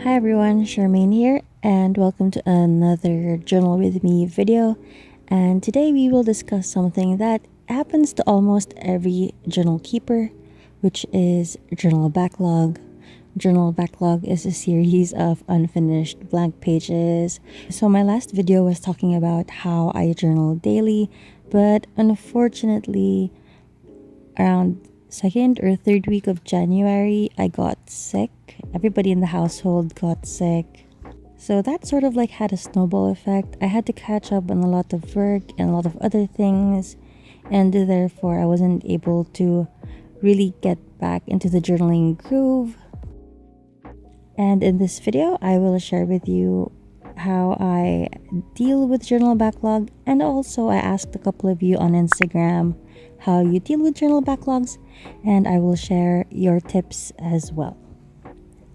Hi everyone, Charmaine here, and welcome to another Journal with Me video. And today we will discuss something that happens to almost every journal keeper, which is journal backlog. Journal backlog is a series of unfinished blank pages. So, my last video was talking about how I journal daily, but unfortunately, around second or third week of January, I got sick. Everybody in the household got sick. So that sort of like had a snowball effect. I had to catch up on a lot of work and a lot of other things, and therefore I wasn't able to really get back into the journaling groove. And in this video, I will share with you how I deal with journal backlog, and also I asked a couple of you on Instagram how you deal with journal backlogs, and I will share your tips as well.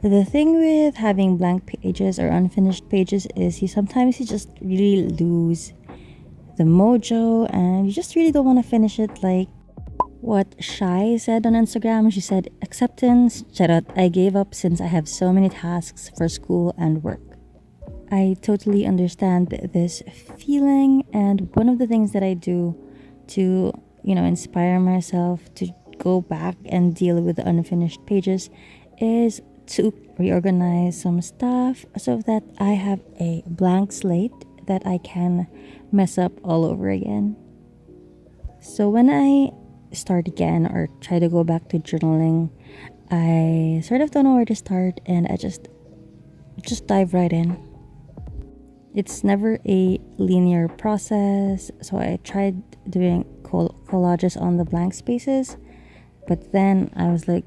The thing with having blank pages or unfinished pages is you just really lose the mojo and you just really don't want to finish it. Like what Shai said on Instagram, she said, acceptance, charot, I gave up since I have so many tasks for school and work. I totally understand this feeling, and one of the things that I do to, inspire myself to go back and deal with the unfinished pages is to reorganize some stuff so that I have a blank slate that I can mess up all over again. So when I start again or try to go back to journaling, I sort of don't know where to start, and I just dive right in. It's never a linear process, so I tried doing collages on the blank spaces, but then I was like,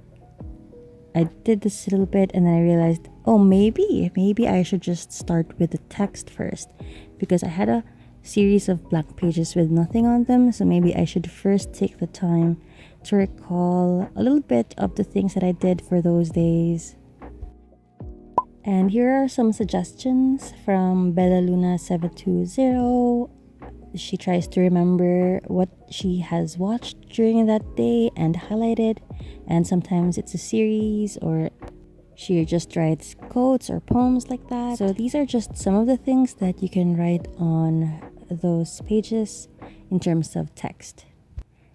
I did this a little bit and then I realized, oh, maybe I should just start with the text first, because I had a series of blank pages with nothing on them, so maybe I should first take the time to recall a little bit of the things that I did for those days. And here are some suggestions from Bella Luna 720. She tries to remember what she has watched during that day and highlighted, and sometimes it's a series or she just writes quotes or poems like that. So these are just some of the things that you can write on those pages in terms of text.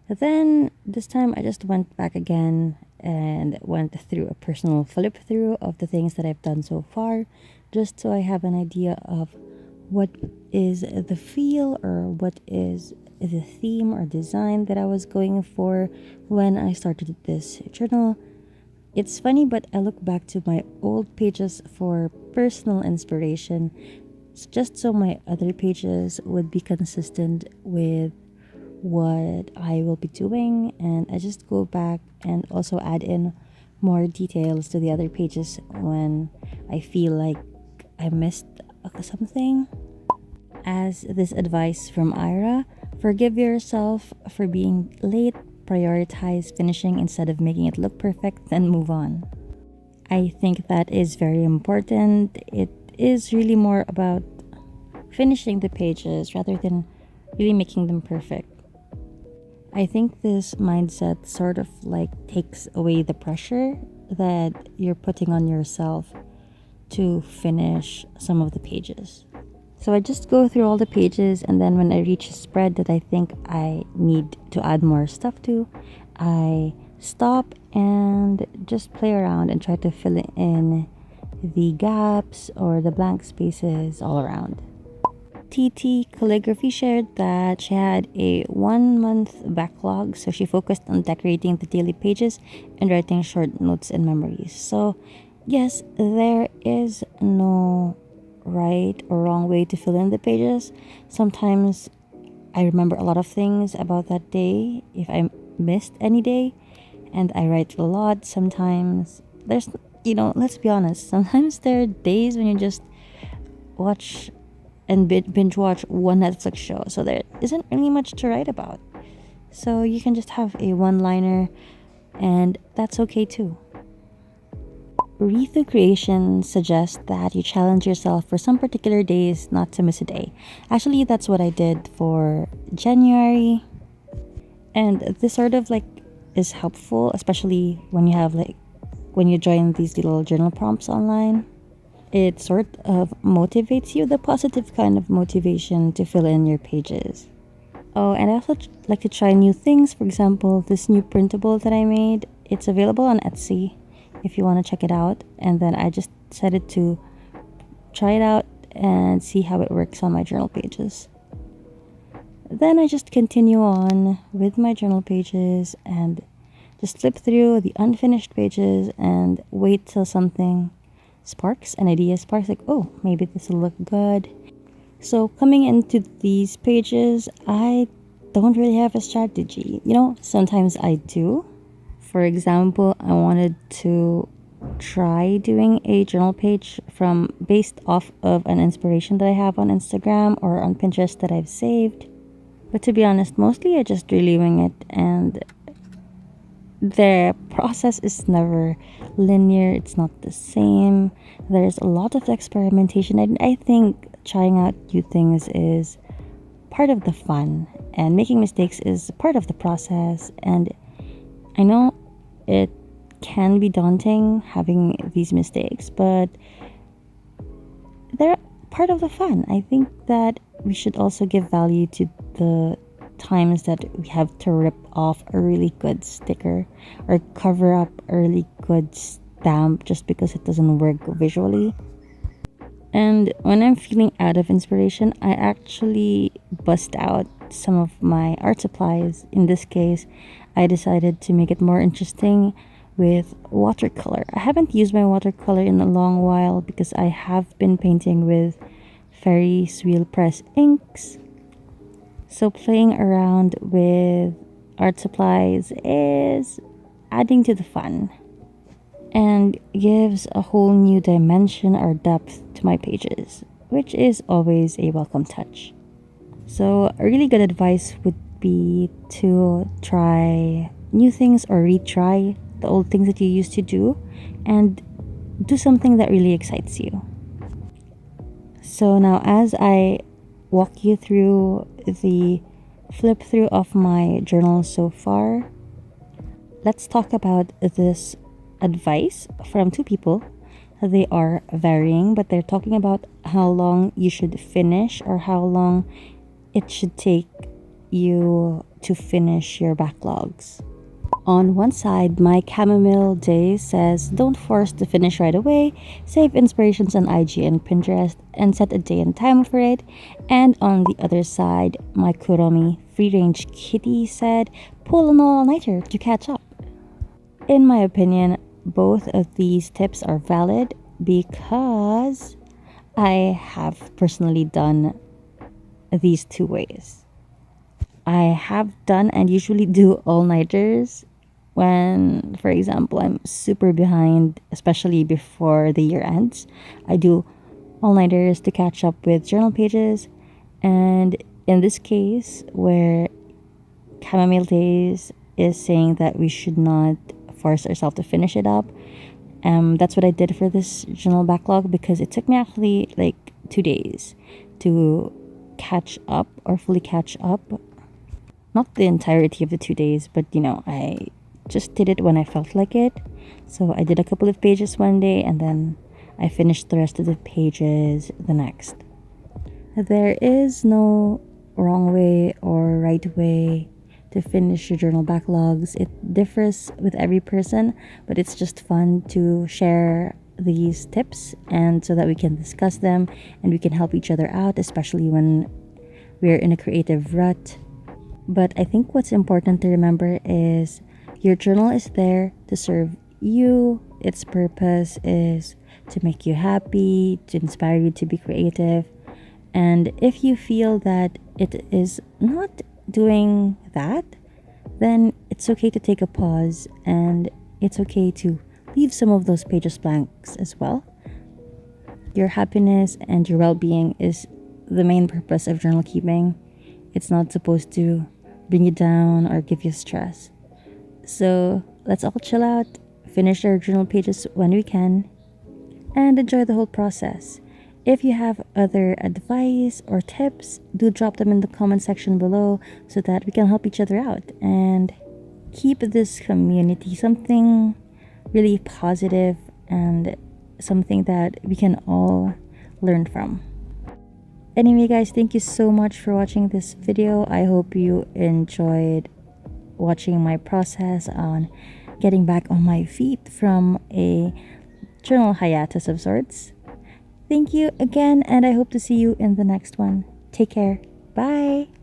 But then this time I just went back again and went through a personal flip through of the things that I've done so far, just so I have an idea of what is the feel or what is the theme or design that I was going for when I started this journal. It's funny, but I look back to my old pages for personal inspiration, just so my other pages would be consistent with what I will be doing, and I just go back and also add in more details to the other pages when I feel like I missed something. As this advice from Ira, forgive yourself for being late, prioritize finishing instead of making it look perfect, then move on. I think that is very important. It is really more about finishing the pages rather than really making them perfect. I think this mindset sort of like takes away the pressure that you're putting on yourself to finish some of the pages. So I just go through all the pages, and then when I reach a spread that I think I need to add more stuff to, I stop and just play around and try to fill in the gaps or the blank spaces all around. TT Calligraphy shared that she had a 1 month backlog, so she focused on decorating the daily pages and writing short notes and memories. So, yes, there is no right or wrong way to fill in the pages. Sometimes I remember a lot of things about that day if I missed any day, and I write a lot. Sometimes there's, let's be honest, sometimes there are days when you just watch and binge watch one Netflix show, so there isn't really much to write about. So you can just have a one-liner, and that's okay too. Ritu Creation suggests that you challenge yourself for some particular days not to miss a day. Actually, that's what I did for January, and this sort of like is helpful, especially when you have when you join these little journal prompts online. It sort of motivates you, the positive kind of motivation to fill in your pages. Oh, and I also like to try new things. For example, this new printable that I made, it's available on Etsy if you want to check it out. And then I just decided to try it out and see how it works on my journal pages. Then I just continue on with my journal pages and just flip through the unfinished pages and wait till something sparks, an idea sparks, like, oh, maybe this will look good. So coming into these pages, I don't really have a strategy. Sometimes I do. For example, I wanted to try doing a journal page based off of an inspiration that I have on Instagram or on Pinterest that I've saved. But to be honest, mostly I just really wing it, and the process is never linear. It's not the same. There's a lot of experimentation, and I think trying out new things is part of the fun, and making mistakes is part of the process. And I know it can be daunting having these mistakes, but they're part of the fun. I think that we should also give value to the times that we have to rip off a really good sticker or cover up a really good stamp just because it doesn't work visually. And when I'm feeling out of inspiration, I actually bust out some of my art supplies. In this case, I decided to make it more interesting with watercolor. I haven't used my watercolor in a long while because I have been painting with Ferris wheel press inks. So playing around with art supplies is adding to the fun and gives a whole new dimension or depth to my pages, which is always a welcome touch. So a really good advice would be to try new things or retry the old things that you used to do and do something that really excites you. So now, as I walk you through the flip through of my journal so far, let's talk about this advice from two people. They are varying, but they're talking about how long you should finish or how long it should take you to finish your backlogs. On one side, my chamomile day says don't force to finish right away, save inspirations on IG and Pinterest, and set a day and time for it. And on the other side, my Kuromi free range kitty said pull an all-nighter to catch up. In my opinion, both of these tips are valid because I have personally done these two ways. I have done and usually do all-nighters when, for example, I'm super behind, especially before the year ends. I do all-nighters to catch up with journal pages. And in this case, where Chamomile Days is saying that we should not force ourselves to finish it up, that's what I did for this journal backlog, because it took me actually like 2 days to catch up or fully catch up. Not the entirety of the 2 days, but I just did it when I felt like it. So I did a couple of pages one day and then I finished the rest of the pages the next. There is no wrong way or right way to finish your journal backlogs. It differs with every person, but it's just fun to share these tips and so that we can discuss them and we can help each other out, especially when we're in a creative rut. But I think what's important to remember is your journal is there to serve you. Its purpose is to make you happy, to inspire you to be creative. And if you feel that it is not doing that, then it's okay to take a pause and it's okay to leave some of those pages blanks as well. Your happiness and your well-being is the main purpose of journal keeping. It's not supposed to bring you down or give you stress. So let's all chill out, finish our journal pages when we can, and enjoy the whole process. If you have other advice or tips, do drop them in the comment section below so that we can help each other out and keep this community something really positive and something that we can all learn from. Anyway, guys, thank you so much for watching this video. I hope you enjoyed watching my process on getting back on my feet from a journal hiatus of sorts. Thank you again, and I hope to see you in the next one. Take care. Bye.